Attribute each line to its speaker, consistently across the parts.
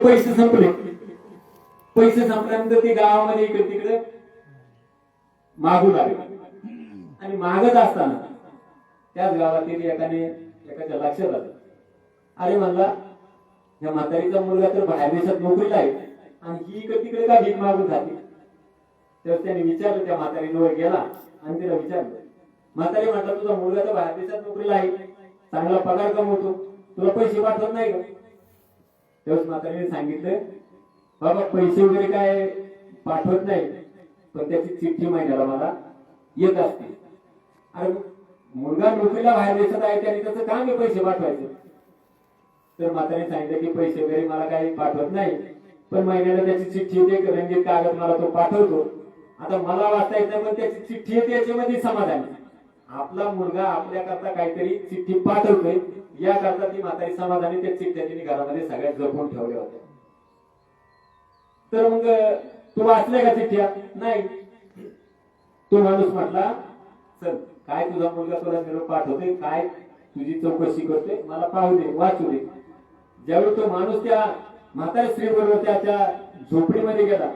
Speaker 1: पैसे संपले. पैसे संपल्यानंतर ते गावामध्ये इकडे तिकडे मागू लागले आणि मागत असताना त्याच गावातील एकाच्या लक्षात आलं, अरे म्हणला या म्हातारीचा मुलगा तर बाहेर देशात नोकरीला आहे आणि ही इकडे तिकडे का भीक मागून जाते. तर त्याने विचारलं, त्या म्हातारीजवळ गेला आणि तिला विचारलं, म्हातारी म्हटलं तुझा मुलगा तर बाहेर देशात नोकरीला आहे, चांगला पगार कमवतो, तुला पैसे पाठवत नाही का. तेव्हाच म्हातारीने सांगितलं, बाबा पैसे वगैरे काय पाठवत नाही, पण त्याची चिठ्ठी महिन्याला मला येत असते. अरे मुलगा नोकरीला बाहेर देशात आहे त्याने त्याचं काम आहे पैसे पाठवायचं. तर म्हातारीने सांगितलं की पैसे वगैरे मला काही पाठवत नाही, पण महिन्याला त्याची चिठ्ठी येते, रंगीत कागद मला तो पाठवतो. आता मला वाचता येत नाही पण त्याची चिठ्ठी येते याच्यामध्ये समाधान. आपला मुलगा आपल्या करता काहीतरी चिठ्ठी पाठवतोय या करता ती म्हातारी समाधानी त्या चिठ्ठ्या तिने घरामध्ये सगळ्यात जपून ठेवल्या होत्या. तर मग तू वाचल्या का चिठ्ठ्या? नाही. तो माणूस म्हटला, चल काय तुझा मुलगा तुला निरोप पाठवतोय, काय तुझी चौकशी करतोय, मला पाहू दे, वाचू दे. ज्यावेळी तो माणूस त्या म्हाताऱ्या स्त्री बरोबर त्याच्या झोपडीमध्ये गेला,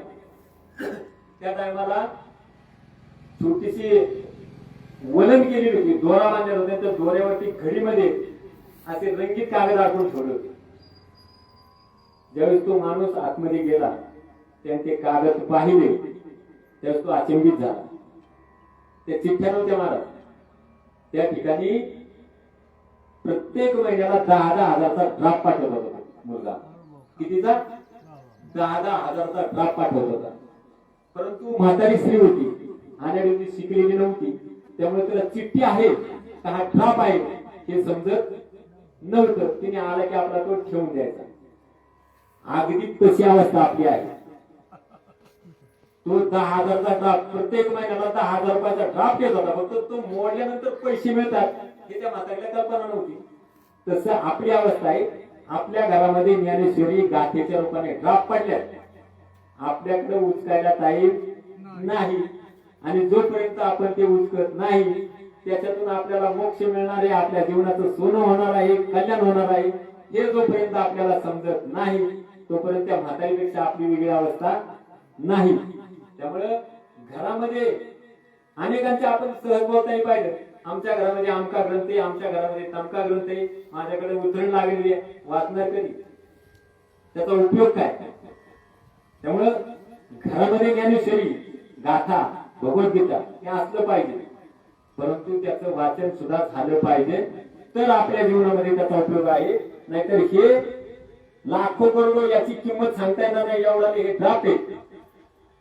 Speaker 1: त्या टायमाला छोटीशी वलन केलेली होती, दोरा बांधलेला होता, त्या दोऱ्यावरती घडीमध्ये असे रंगीत कागद अडकून ठेवले होते. ज्यावेळेस तो माणूस आतमध्ये गेला त्याने ते कागद पाहिले त्यावेळेस तो अचंबित झाला. त्या चिठ्ठ्या नव्हत्या महाराज. त्या ठिकाणी प्रत्येक महिन्याला 10,000चा ड्राफ्ट पाठवत होता मुलगा. कितीचा? 10,000चा ड्राफ्ट पाठवत होता. परंतु म्हातारी स्त्री होती आणि शिकलेली नव्हती, त्यामुळे त्याला चिठ्ठी आहे का हा ड्राफ्ट आहे हे समजत नव्हतं. तिने आला की आपला तो ठेवून द्यायचा. अगदी तशी अवस्था आपली आहे. तो 10,000चा ड्राफ्ट प्रत्येक महिन्याला 10,000 रुपयाचा ड्राफ्ट येत होता, फक्त तो मोडल्यानंतर पैसे मिळतात हे त्या म्हातारीला कल्पना नव्हती. तसं आपली अवस्था आहे. आपल्या घरामध्ये ज्ञानेश्वरी गाथेच्या रूपाने ड्राफ्ट पडल्या, आपल्याकडे उचकायला टाईम नाही आणि जोपर्यंत आपण ते उचकत नाही त्याच्यातून आपल्याला मोक्ष मिळणार आहे, आपल्या जीवनाचं सोनं होणार आहे, कल्याण होणार आहे, हे जोपर्यंत आपल्याला समजत नाही तोपर्यंत त्या म्हातारीपेक्षा आपली वेगळी अवस्था नाही. त्यामुळे घरामध्ये अनेकांचे आपण सहज बोलताही पाहिजे, आमच्या घरामध्ये आमका ग्रंथ आहे, आमच्या घरामध्ये तमका ग्रंथ आहे, माझ्याकडे उतरण लागलेली आहे, वाचणार कधी, त्याचा उपयोग काय. त्यामुळं घरामध्ये ज्ञानेश्वरी गाथा भगवद्गीता हे असलं पाहिजे, परंतु त्याचं वाचन सुद्धा झालं पाहिजे तर आपल्या जीवनामध्ये त्याचा उपयोग आहे. नाहीतर हे लाखो करोडो याची किंमत सांगता येणार नाही एवढा हे ड्राफ्ट आहे.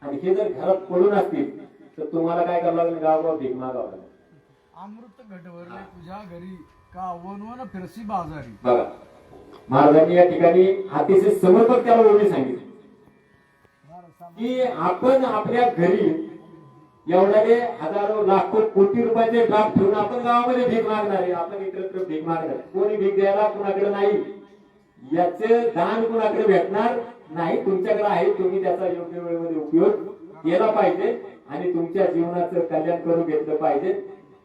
Speaker 1: आणि हे जर घरात पडून असतील तर तुम्हाला काय करावं लागेल, गावावर भीक मागावं लागेल.
Speaker 2: अमृत घटवरले तुझ्या घरी का वनवन फिरसी बाजारी.
Speaker 1: बघा महाराजांनी या ठिकाणी अतिशय समर्पक त्याला ओळी सांगितली की आपण आपल्या घरी एवढ्याने हजारो लाखो कोटी रुपयाचे ड्राफ्ट ठेवून आपण गावामध्ये भीक मागणार आहे, आपण इतरत्र भीक मागणार. कोणी भीक द्यायला कुणाकडे नाही, याचे दान कुणाकडे भेटणार नाही. तुमच्याकडे आहे, तुम्ही त्याचा योग्य वेळेमध्ये उपयोग केला पाहिजे आणि तुमच्या जीवनाचं कल्याण करून घेतलं पाहिजे.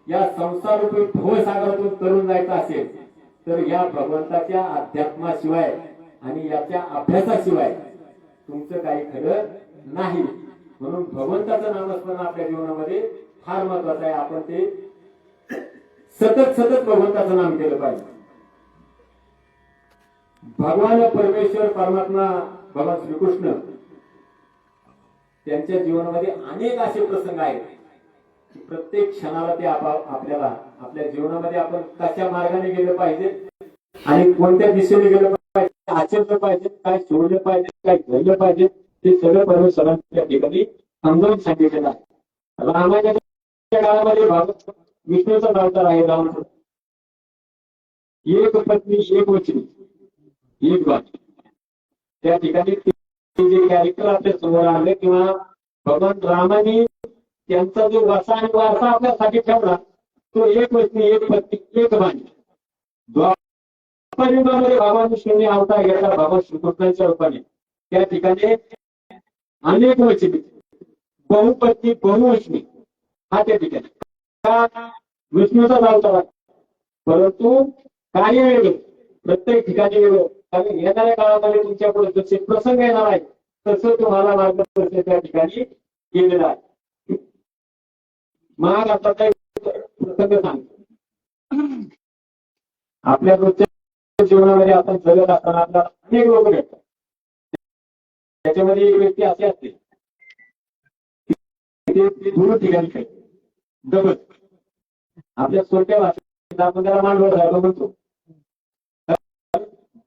Speaker 1: या संसार रूपी भवसागरातून तरुण जायचं असेल तर या भगवंताच्या अध्यात्माशिवाय आणि याच्या अभ्यासाशिवाय तुमचं काही खरं नाही. म्हणून भगवंताचं नामस्मरण आपल्या जीवनामध्ये फार महत्वाचं आहे. आपण ते सतत भगवंताचं नाम केलं पाहिजे. भगवान परमेश्वर परमात्मा भगवान श्रीकृष्ण त्यांच्या जीवनामध्ये अनेक असे प्रसंग आहेत की प्रत्येक क्षणाला ते आपल्याला आपल्या जीवनामध्ये आपण कशा मार्गाने गेलं पाहिजे आणि कोणत्या दिशेने गेलं पाहिजे, आचरलं पाहिजे, काय सोडलं पाहिजे, काय घडलं पाहिजे, ते सगळं परमेश्वरांच्या ठिकाणी समजावून सांगितलेलं आहे. रामाच्या काळामध्ये भागवत विष्णूचा अवतार आहे. राम एक पत्नी एक वचनी एक वाक्य. त्या ठिकाणी जे कॅरेक्टर आपल्या समोर आले किंवा भगवान रामाने त्यांचा जो वारसा आणि वारसा आपल्यासाठी ठेवला तो एक वचनी एक पत्नी एक वाणी. द्वापरयुगामध्ये भगवान विष्णूने अवतार घेतला भगवान श्रीकृष्णाच्या रूपाने. त्या ठिकाणी अनेक वचनी बहुपत्नी बहुवचनी हा त्या ठिकाणी विष्णूचा अवतार, परंतु कार्य वेगळं, प्रत्येक ठिकाणी वेगळं. कारण येणाऱ्या काळामध्ये तुमच्या पुढे जसे प्रसंग येणार आहे तसं तुम्हाला मार्गदर्शन त्या ठिकाणी केलेलं आहे. महाराष्ट्राचा एक प्रसंग सांगतो. आपल्या रोजच्या जीवनामध्ये आपण जगत असताना आपल्याला अनेक लोक भेटतात. त्याच्यामध्ये एक व्यक्ती अशी असते ते दूर ठिकाणी खेळते दगड. आपल्या सोप्या भाषेत आपण त्याला मांडवर जायला म्हणतो.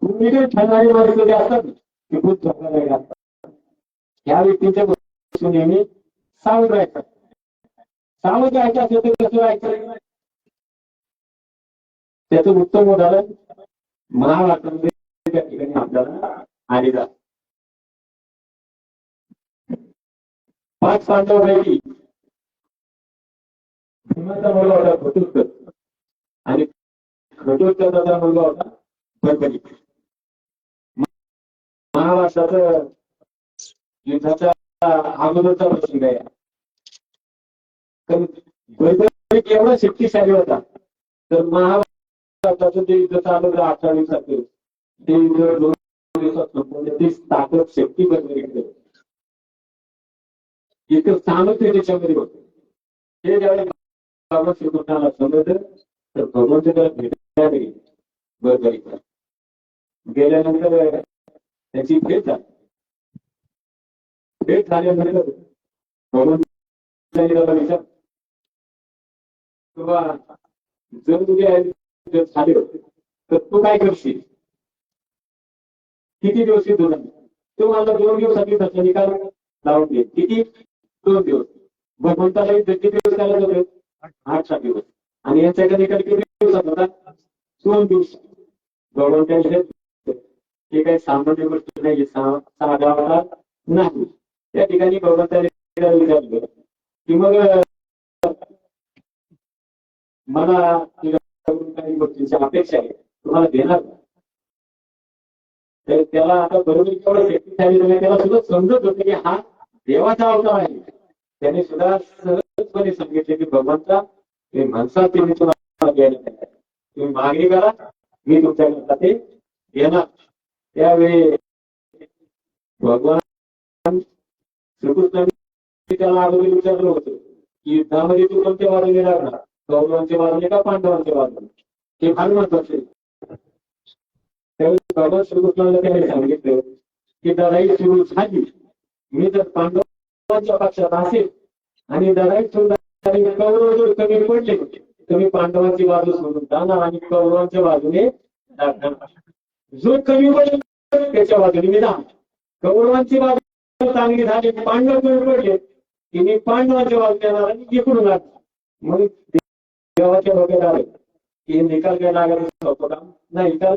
Speaker 1: भूमीकडे ठरणारी माणसं जे असतात ते खूप झोपलेले असतात. या व्यक्तीच्या गोष्टी नेहमी सावध राहायचं. सावध राहायचं असेल तर कसं राहायचं? त्याचं उत्तम उदाहरण महाराष्ट्रामध्ये त्या ठिकाणी आपल्याला आले जात. 5 पांडवांपैकी भीमाचा मुलगा होता घटोत्कच आणि घटोत्कचाचा मुलगा होता बर्बरी. महाराष्ट्राचं युद्धाचा अगोदरचा प्रसंग आहे. बर्बरी एवढा शक्तिशाली होता तर महाराष्ट्राचं ते युद्ध चालू होतं 18 दिवसाचं. ते युद्ध 2 दिवसात संपवलं. ती ताकद शक्ती बर्बरीकडे होती. इतकं सामर्थ्य त्याच्यामध्ये होतं. हे ज्यावेळी भगवान श्रीकृष्णाला समजलं तर भगवान त्याला भेटायला गेले बर्बरीकडे. गेल्यानंतर त्याची भेट झाली. भेट झाल्यानंतर भगवान विचार किंवा जर तुझे झाले तर तू काय करशील? किती दिवस तुला तो मला 2 दिवसाची त्याचा निकाल लावून दे. किती? 2 दिवस. भगवंताला किती दिवस करायला होते? 8 दिवस. आणि यांच्या निकाल किती दिवसात होता? 2 दिवस. भगवंतांचे हे काही सामान्य गोष्ट नाही, साधा नाही. त्या ठिकाणी भगवंताने विचारलं की मग मला काही गोष्टींची अपेक्षा आहे, तुम्हाला देणार का? तर त्याला आता बरोबर केवढं शक्तिशाली झालं त्याला सुद्धा समजत होतं की हा देवाचा अवतार आहे. त्याने सुद्धा सहजपणे सांगितले की भगवंता ते माणसात तुम्ही तुम्हाला द्यायला तयार आहे. तुम्ही मागणी करा, मी तुमच्याकरता ते देणार. त्यावेळी भगवान श्रीकृष्णाने त्याला अगोदर विचारलं होतं की युद्धामध्ये तू कोणत्या बाजूने राहणार, कौरवांच्या बाजूने का पांडवांच्या बाजूने? हे फार महत्वाचे. त्यावेळी भगवान श्रीकृष्णाला त्याने सांगितलं की लढाई सुरू झाली, मी जर पांडवांच्या पक्षात असेल आणि लढाई सुरू झाली कौरव जर कमी पडले तर मी पांडवांची बाजू सोडून जाणार आणि कौरवांच्या बाजूने लागणार. जो कमी पडेल त्याच्या बाजूने मी जाणार. कौरवांची बाजू चांगली झाली, पांडव कमी पडले की मी पांडवांच्या बाजूने येणार आणि इकडून लागणार. मग देवाच्या डोक्यात आलं की निकाल काय लागायचा होता नाही. तर